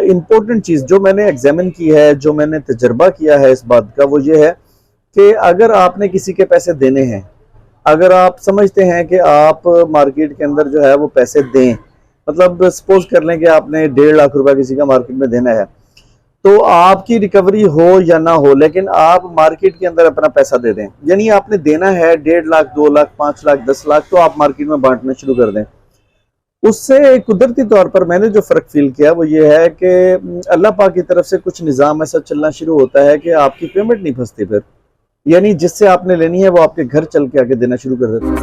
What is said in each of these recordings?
Important चीज़ जो मैंने examine की है, जो मैंने तजर्बा किया है इस बात का, वो ये है कि अगर आपने किसी के पैसे देने हैं, अगर आप समझते हैं कि आप मार्केट के अंदर जो है वो पैसे दें, मतलब सपोज कर लें कि आपने 1.5 लाख रुपए किसी का मार्केट में देना है, तो आपकी रिकवरी हो या ना हो, लेकिन आप मार्केट के अंदर अपना पैसा दे दें। यानी आपने देना है 1.5 लाख, 2 लाख, 5 लाख, 10 लाख, तो आप मार्केट में बांटना शुरू कर दें। उससे कुदरती तौर पर मैंने जो फ़र्क फ़ील किया वो ये है कि अल्लाह पाक की तरफ से कुछ निज़ाम ऐसा चलना शुरू होता है कि आपकी पेमेंट नहीं फंसती फिर। यानी जिससे आपने लेनी है वो आपके घर चल के आके देना शुरू कर देता है।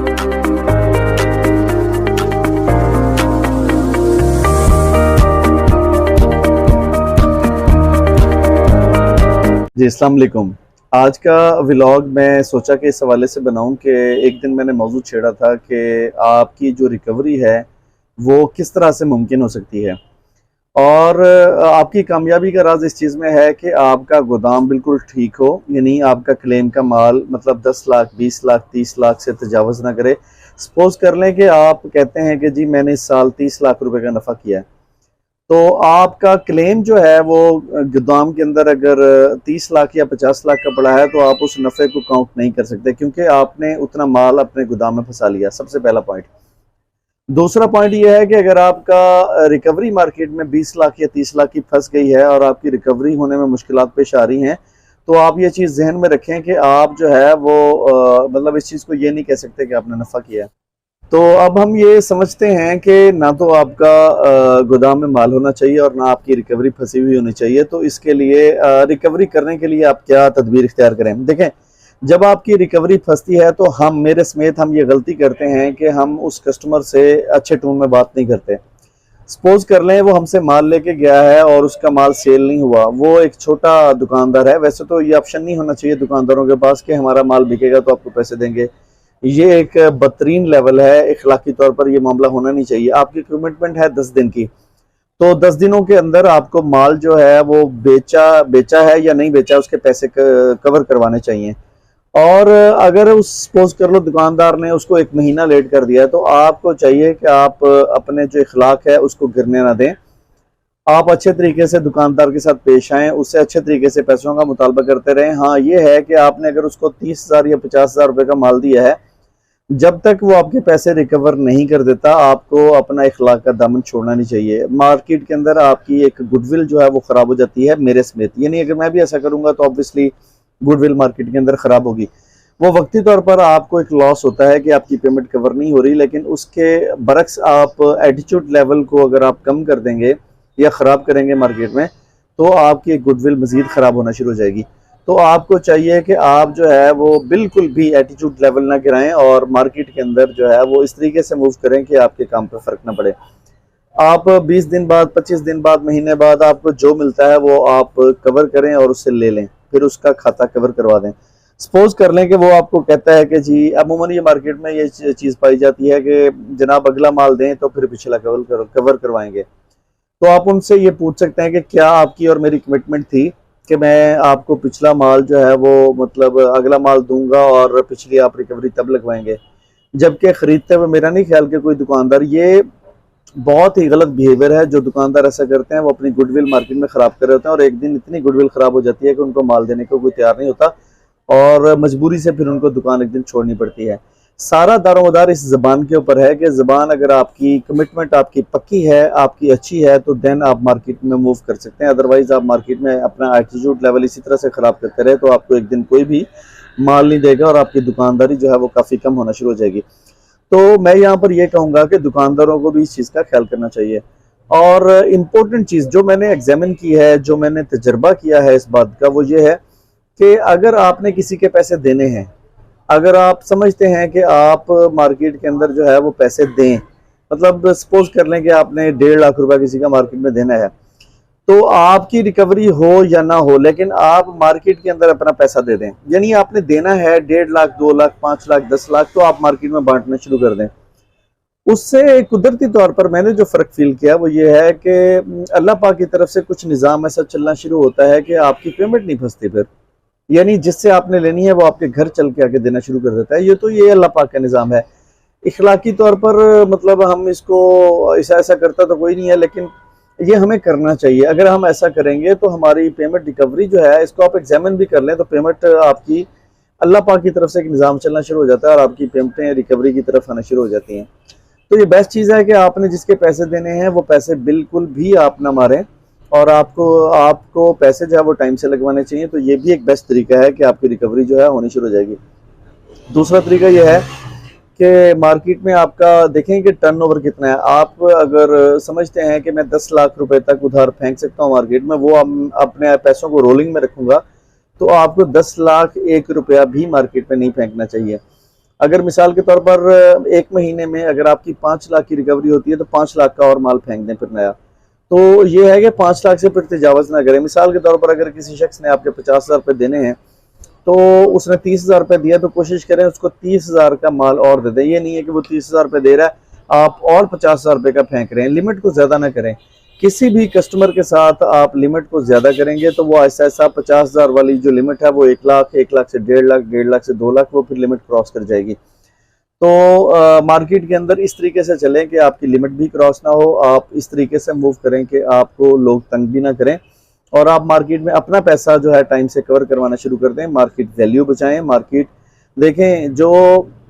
जी, अस्सलाम वालेकुम। आज का व्लॉग मैं सोचा कि इस हवाले से बनाऊं कि एक दिन मैंने मौजू छेड़ा था कि आपकी जो रिकवरी है वो किस तरह से मुमकिन हो सकती है, और आपकी कामयाबी का राज इस चीज़ में है कि आपका गोदाम बिल्कुल ठीक हो, यानी आपका क्लेम का माल मतलब 10 लाख, 20 लाख, 30 लाख से तजावज़ ना करे। सपोज़ कर लें कि आप कहते हैं कि जी मैंने इस साल 30 लाख रुपए का नफ़ा किया है, तो आपका क्लेम जो है वो गोदाम के अंदर अगर 30 लाख या 50 लाख का पड़ा है, तो आप उस नफ़े को काउंट नहीं कर सकते, क्योंकि आपने उतना माल अपने गोदाम में फंसा लिया। सबसे पहला पॉइंट। दूसरा पॉइंट ये है कि अगर आपका रिकवरी मार्केट में 20 लाख या 30 लाख की फंस गई है और आपकी रिकवरी होने में मुश्किलात पेश आ रही हैं, तो आप ये चीज़ जहन में रखें कि आप जो है वो मतलब इस चीज़ को ये नहीं कह सकते कि आपने नफ़ा किया है। तो अब हम ये समझते हैं कि ना तो आपका गोदाम में माल होना चाहिए और ना आपकी रिकवरी फंसी हुई होनी चाहिए। तो इसके लिए रिकवरी करने के लिए आप क्या तदबीर इख्तियार करें? देखें, जब आपकी रिकवरी फंसती है तो हम मेरे समेत हम ये गलती करते हैं कि हम उस कस्टमर से अच्छे टोन में बात नहीं करते। सपोज कर लें वो हमसे माल लेके गया है और उसका माल सेल नहीं हुआ, वो एक छोटा दुकानदार है। वैसे तो ये ऑप्शन नहीं होना चाहिए दुकानदारों के पास कि हमारा माल बिकेगा तो आपको पैसे देंगे। ये एक बदतरीन लेवल है, इखलाकी तौर पर ये मामला होना नहीं चाहिए। आपकी कमिटमेंट है 10 दिन की, तो 10 दिनों के अंदर आपको माल जो है वो बेचा है या नहीं बेचा, उसके पैसे कवर करवाने चाहिए। और अगर उस सपोज कर लो दुकानदार ने उसको 1 महीना लेट कर दिया है, तो आपको चाहिए कि आप अपने जो इखलाक है उसको गिरने ना दें। आप अच्छे तरीके से दुकानदार के साथ पेश आएँ, उससे अच्छे तरीके से पैसों का मुतालबा करते रहें। हाँ, ये है कि आपने अगर उसको 30,000 या 50,000 रुपये का माल दिया है, जब तक वो आपके पैसे रिकवर नहीं कर देता, आपको अपना इखलाक का दामन छोड़ना नहीं चाहिए। मार्केट के अंदर आपकी एक गुडविल जो है वो ख़राब हो जाती है मेरे समेत। यानी अगर मैं भी ऐसा करूँगा तो ऑब्वियसली गुडविल मार्केट के अंदर ख़राब होगी। वो वक्ती तौर पर आपको एक लॉस होता है कि आपकी पेमेंट कवर नहीं हो रही, लेकिन उसके बरक्स आप एटीट्यूड लेवल को अगर आप कम कर देंगे या ख़राब करेंगे मार्केट में, तो आपकी गुडविल मज़ीद ख़राब होना शुरू हो जाएगी। तो आपको चाहिए कि आप जो है वो बिल्कुल भी एटीट्यूड लेवल ना गिराएं और मार्केट के अंदर जो है वो इस तरीके से मूव करें कि आपके काम पर फ़र्क ना पड़े। आप 20 दिन बाद, 25 दिन बाद, महीने बाद आपको जो मिलता है वो आप कवर करें और उससे ले लें, फिर उसका खाता कवर करवा दें। सपोज कर लें कि वो आपको कहता है कि जी, अमूमन ये मार्केट में ये चीज़ पाई जाती है कि जनाब अगला माल दें तो फिर पिछला कवर करवाएंगे। तो आप उनसे ये पूछ सकते हैं कि क्या आपकी और मेरी कमिटमेंट थी कि मैं आपको पिछला माल जो है वो मतलब अगला माल दूंगा और पिछली आप रिकवरी तब लगवाएंगे। जबकि ख़रीदते हुए मेरा नहीं ख्याल कि कोई दुकानदार, ये बहुत ही गलत बिहेवियर है जो दुकानदार ऐसा करते हैं। वो अपनी गुडविल मार्केट में ख़राब कर रहे होते हैं और एक दिन इतनी गुडविल ख़राब हो जाती है कि उनको माल देने को कोई तैयार नहीं होता और मजबूरी से फिर उनको दुकान एक दिन छोड़नी पड़ती है। सारा दारोमदार इस ज़बान के ऊपर है कि ज़बान अगर आपकी कमिटमेंट आपकी पक्की है, आपकी अच्छी है, तो देन आप मार्केट में मूव कर सकते हैं। अदरवाइज़ आप मार्केट में अपना एटीट्यूड लेवल इसी तरह से ख़राब करते रहे तो आपको एक दिन कोई भी माल नहीं देगा और आपकी दुकानदारी जो है वो काफ़ी कम होना शुरू हो जाएगी। तो मैं यहाँ पर यह कहूँगा कि दुकानदारों को भी इस चीज़ का ख्याल करना चाहिए। और इम्पोर्टेंट चीज़ जो मैंने एग्जामिन की है, जो मैंने तजर्बा किया है इस बात का, वो ये है कि अगर आपने किसी के पैसे देने हैं, अगर आप समझते हैं कि आप मार्केट के अंदर जो है वो पैसे दें, मतलब सपोज कर लें कि आपने 1.5 लाख रुपए किसी का मार्केट में देना है, तो आपकी रिकवरी हो या ना हो, लेकिन आप मार्केट के अंदर अपना पैसा दे दें। यानी आपने देना है 1.5 लाख, 2 लाख, 5 लाख, 10 लाख, तो आप मार्केट में बांटना शुरू कर दें। उससे कुदरती तौर पर मैंने जो फ़र्क फील किया वो ये है कि अल्लाह पाक की तरफ से कुछ निज़ाम ऐसा चलना शुरू होता है कि आपकी पेमेंट नहीं फंसती फिर। यानी जिससे आपने लेनी है वो आपके घर चल के आके देना शुरू कर देता है। ये अल्लाह पाक का निज़ाम है। इखलाकी तौर पर मतलब हम इसको ऐसा करता तो कोई नहीं है, लेकिन ये हमें करना चाहिए। अगर हम ऐसा करेंगे तो हमारी पेमेंट रिकवरी जो है, इसको आप एग्जामिन भी कर लें तो पेमेंट आपकी अल्लाह पाक की तरफ से एक निज़ाम चलना शुरू हो जाता है और आपकी पेमेंटें रिकवरी की तरफ आना शुरू हो जाती हैं। तो ये बेस्ट चीज़ है कि आपने जिसके पैसे देने हैं वो पैसे बिल्कुल भी आप ना मारें, और आपको आपको पैसे जो है वो टाइम से लगवाने चाहिए। तो ये भी एक बेस्ट तरीका है कि आपकी रिकवरी जो है होनी शुरू हो जाएगी। दूसरा तरीका ये है कि मार्केट में आपका देखें कि टर्नओवर कितना है। आप अगर समझते हैं कि मैं 10 लाख रुपए तक उधार फेंक सकता हूँ मार्केट में, वो अपने पैसों को रोलिंग में रखूंगा, तो आपको 10 लाख 1 रुपया भी मार्केट में नहीं फेंकना चाहिए। अगर मिसाल के तौर पर एक महीने में अगर आपकी 5 लाख की रिकवरी होती है तो 5 लाख का और माल फेंक दें फिर नया। तो ये है कि 5 लाख से फिर तजावज़ ना करें। मिसाल के तौर पर अगर किसी शख्स ने आपके 50,000 रुपये देने हैं तो उसने 30,000 रुपये दिया, तो कोशिश करें उसको 30,000 का माल और दे दें। ये नहीं है कि वो 30,000 रुपये दे रहा है आप और 50,000 रुपये का फेंक रहे हैं। लिमिट को ज़्यादा ना करें। किसी भी कस्टमर के साथ आप लिमिट को ज़्यादा करेंगे तो वो ऐसा ऐसा 50,000 वाली जो लिमिट है वो 1 लाख, 1 लाख से 1.5 लाख, 1.5 लाख से 2 लाख, वो फिर लिमिट क्रॉस कर जाएगी। तो मार्केट के अंदर इस तरीके से चलें कि आपकी लिमिट भी क्रॉस ना हो। आप इस तरीके से मूव करें कि आपको लोग तंग भी ना करें, और आप मार्केट में अपना पैसा जो है टाइम से कवर करवाना शुरू कर दें। मार्केट वैल्यू बचाएं। मार्केट देखें, जो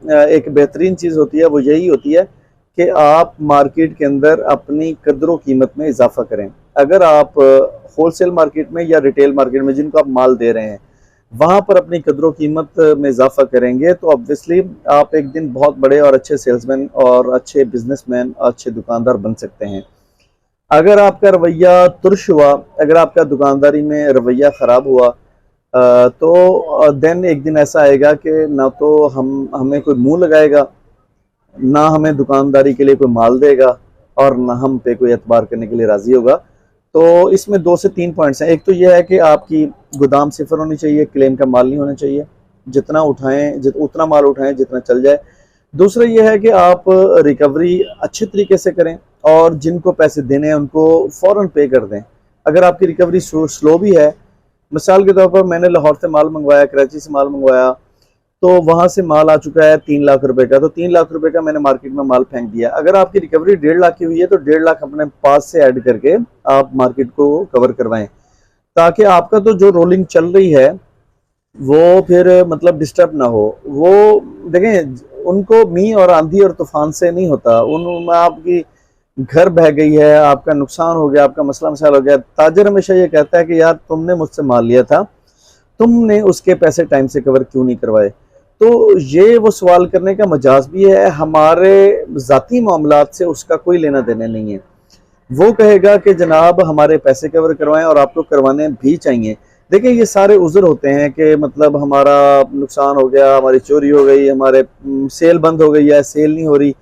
एक बेहतरीन चीज़ होती है वो यही होती है कि आप मार्केट के अंदर अपनी कदरों कीमत में इजाफा करें। अगर आप होलसेल मार्केट में या रिटेल मार्केट में जिनको आप माल दे रहे हैं वहाँ पर अपनी कदरों कीमत में इजाफा करेंगे तो ऑब्वियसली आप एक दिन बहुत बड़े और अच्छे सेल्समैन और अच्छे बिजनेसमैन, अच्छे दुकानदार बन सकते हैं। अगर आपका रवैया तुर्श हुआ, अगर आपका दुकानदारी में रवैया ख़राब हुआ, तो देन एक दिन ऐसा आएगा कि ना तो हमें कोई मुंह लगाएगा, ना हमें दुकानदारी के लिए कोई माल देगा, और ना हम पे कोई एतबार करने के लिए राज़ी होगा। तो इसमें 2 से 3 पॉइंट्स हैं। एक तो यह है कि आपकी गोदाम सिफर होनी चाहिए, क्लेम का माल नहीं होना चाहिए। जितना उठाएं उतना माल उठाएं जितना चल जाए। दूसरा यह है कि आप रिकवरी अच्छे तरीके से करें और जिनको पैसे देने हैं उनको फ़ौरन पे कर दें। अगर आपकी रिकवरी स्लो भी है, मिसाल के तौर पर मैंने लाहौर से माल मंगवाया, कराची से माल मंगवाया, तो वहाँ से माल आ चुका है 3 लाख रुपए का, तो 3 लाख रुपए का मैंने मार्केट में माल फेंक दिया। अगर आपकी रिकवरी 1.5 लाख की हुई है तो 1.5 लाख अपने पास से ऐड करके आप मार्केट को कवर करवाएं, ताकि आपका तो जो रोलिंग चल रही है वो फिर मतलब डिस्टर्ब ना हो। वो देखें, उनको मींह और आंधी और तूफान से नहीं होता, उन आपकी घर बह गई है, आपका नुकसान हो गया, आपका मसला मसाइल हो गया, ताजर हमेशा ये कहता है कि यार तुमने मुझसे माल लिया था, तुमने उसके पैसे टाइम से कवर क्यों नहीं करवाए। तो ये वो सवाल करने का मजाज भी है। हमारे ज़ाती मामलात से उसका कोई लेना देना नहीं है। वो कहेगा कि जनाब हमारे पैसे कवर करवाएं, और आपको करवाने भी चाहिए। देखिए, ये सारे उज़र होते हैं कि मतलब हमारा नुकसान हो गया, हमारी चोरी हो गई, हमारे सेल बंद हो गई है, सेल नहीं हो रही।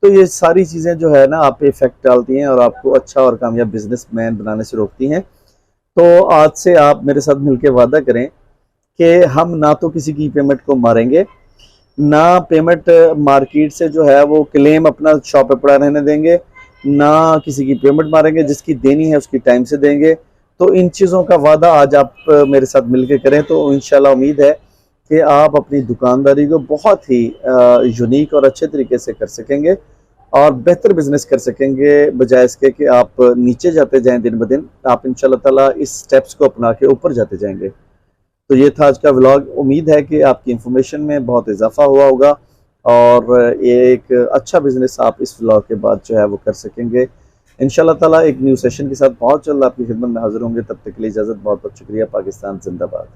तो ये सारी चीज़ें जो है ना आप पे इफेक्ट डालती हैं और आपको अच्छा और कामयाब बिजनेसमैन बनाने से रोकती हैं। तो आज से आप मेरे साथ मिलकर वादा करें कि हम ना तो किसी की पेमेंट को मारेंगे, ना पेमेंट मार्केट से जो है वो क्लेम अपना शॉप पे पड़ा रहने देंगे, ना किसी की पेमेंट मारेंगे, जिसकी देनी है उसकी टाइम से देंगे। तो इन चीज़ों का वादा आज आप मेरे साथ मिलकर करें तो इंशाल्लाह उम्मीद है कि आप अपनी दुकानदारी को बहुत ही यूनिक और अच्छे तरीके से कर सकेंगे और बेहतर बिजनेस कर सकेंगे, बजाय इसके कि आप नीचे जाते जाएं दिन ब दिन। आप इंशाल्लाह ताला इस स्टेप्स को अपना के ऊपर जाते जाएंगे। तो ये था आज का व्लॉग। उम्मीद है कि आपकी इंफॉर्मेशन में बहुत इजाफा हुआ होगा और एक अच्छा बिजनेस आप इस व्लॉग के बाद जो है वो कर सकेंगे। इंशाल्लाह ताला एक न्यू सेशन के साथ बहुत जल्द आपकी खिदमत में हाजिर होंगे। तब तक के लिए इजाज़त। बहुत बहुत शुक्रिया। पाकिस्तान जिंदाबाद।